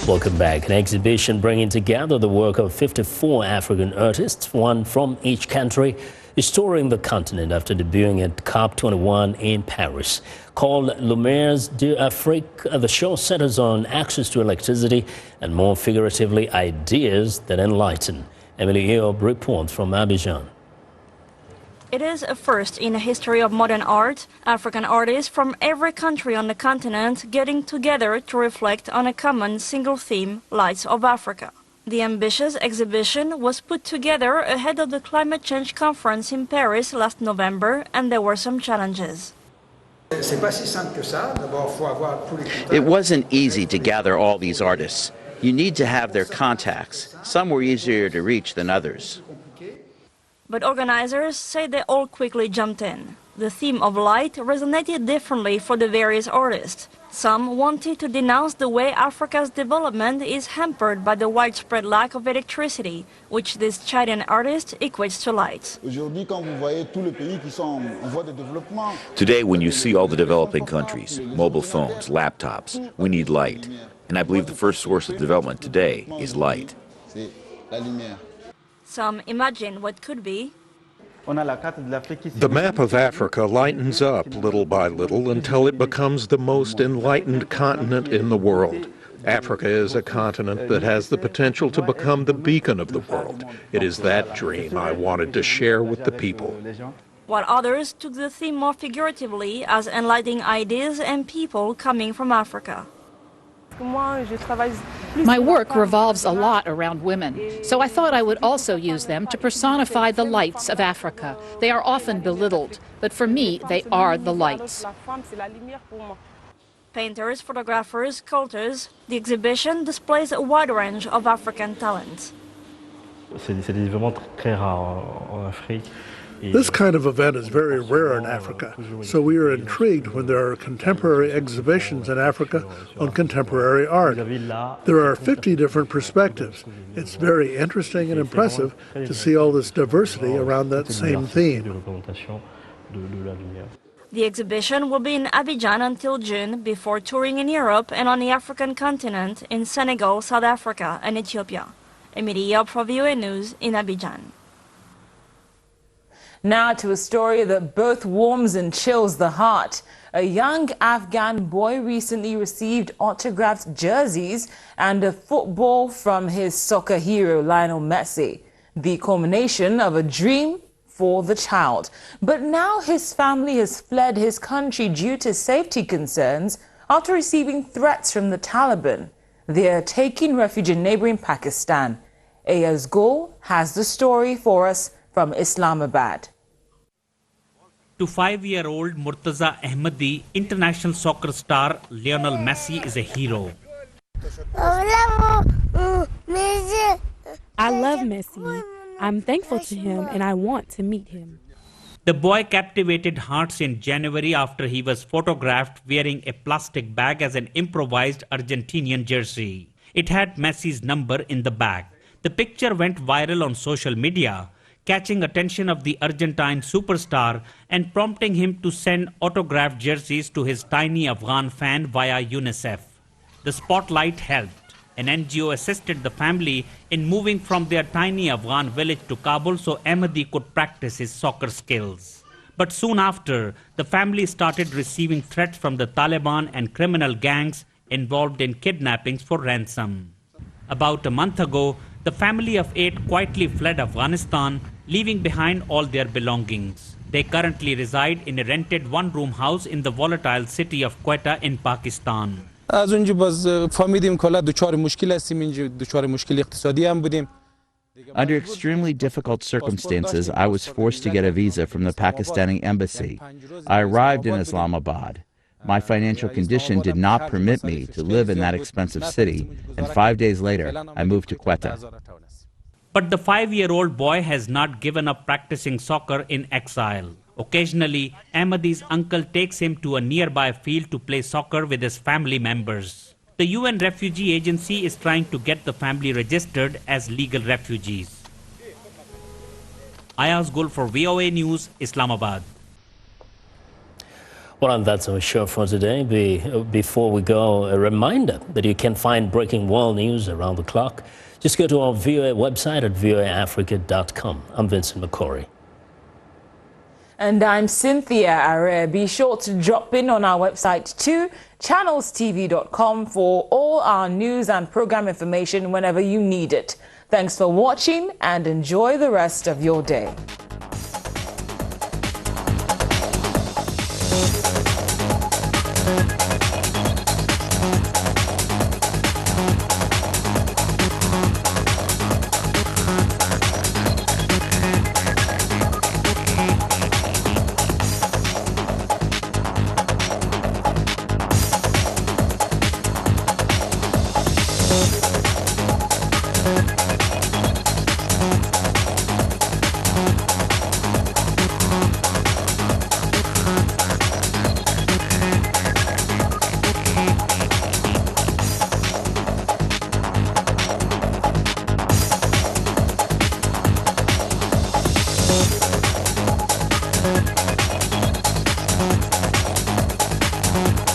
Welcome back. An exhibition bringing together the work of 54 African artists, one from each country, is touring the continent after debuting at COP21 in Paris. Called Lumières d'Afrique, the show centers on access to electricity and, more figuratively, ideas that enlighten. Emily Eob reports from Abidjan. It is a first in the history of modern art, African artists from every country on the continent getting together to reflect on a common single theme, Lights of Africa. The ambitious exhibition was put together ahead of the climate change conference in Paris last November, and there were some challenges. It wasn't easy to gather all these artists. You need to have their contacts. Some were easier to reach than others. But organizers say they all quickly jumped in. The theme of light resonated differently for the various artists. Some wanted to denounce the way Africa's development is hampered by the widespread lack of electricity, which this Chadian artist equates to light. Today, when you see all the developing countries, mobile phones, laptops, we need light. And I believe the first source of development today is light. Some imagine what could be. The map of Africa lightens up little by little until it becomes the most enlightened continent in the world. Africa is a continent that has the potential to become the beacon of the world. It is that dream I wanted to share with the people. While others took the theme more figuratively as enlightening ideas and people coming from Africa. My work revolves a lot around women, so I thought I would also use them to personify the lights of Africa. They are often belittled, but for me, they are the lights. Painters, photographers, sculptors, the exhibition displays a wide range of African talents. This kind of event is very rare in Africa, so we are intrigued when there are contemporary exhibitions in Africa on contemporary art. There are 50 different perspectives. It's very interesting and impressive to see all this diversity around that same theme. The exhibition will be in Abidjan until June before touring in Europe and on the African continent in Senegal, South Africa and Ethiopia. Emily Eob for VOA News in Abidjan. Now to a story that both warms and chills the heart. A young Afghan boy recently received autographed jerseys and a football from his soccer hero Lionel Messi. The culmination of a dream for the child. But now his family has fled his country due to safety concerns after receiving threats from the Taliban. They are taking refuge in neighboring Pakistan. Ayaz Gul has the story for us from Islamabad. To 5-year-old Murtaza Ahmadi, international soccer star Lionel Messi is a hero. I love Messi. I'm thankful to him and I want to meet him. The boy captivated hearts in January after he was photographed wearing a plastic bag as an improvised Argentinian jersey. It had Messi's number in the bag. The picture went viral on social media, catching attention of the Argentine superstar and prompting him to send autographed jerseys to his tiny Afghan fan via UNICEF. The spotlight helped. An NGO assisted the family in moving from their tiny Afghan village to Kabul so Ahmadi could practice his soccer skills. But soon after, the family started receiving threats from the Taliban and criminal gangs involved in kidnappings for ransom. About a month ago, the family of 8 quietly fled Afghanistan, leaving behind all their belongings. They currently reside in a rented one-room house in the volatile city of Quetta in Pakistan. Under extremely difficult circumstances, I was forced to get a visa from the Pakistani embassy. I arrived in Islamabad. My financial condition did not permit me to live in that expensive city, and 5 days later, I moved to Quetta. But the 5-year-old boy has not given up practicing soccer in exile. Occasionally, Ahmadi's uncle takes him to a nearby field to play soccer with his family members. The UN Refugee Agency is trying to get the family registered as legal refugees. Ayaz Gul for VOA News, Islamabad. Well, and that's our show for today. Before we go, a reminder that you can find breaking world news around the clock. Just go to our VOA website at voaafrica.com. I'm Vincent McCory. And I'm Cynthia Are. Be sure to drop in on our website too, channelstv.com, for all our news and program information whenever you need it. Thanks for watching and enjoy the rest of your day.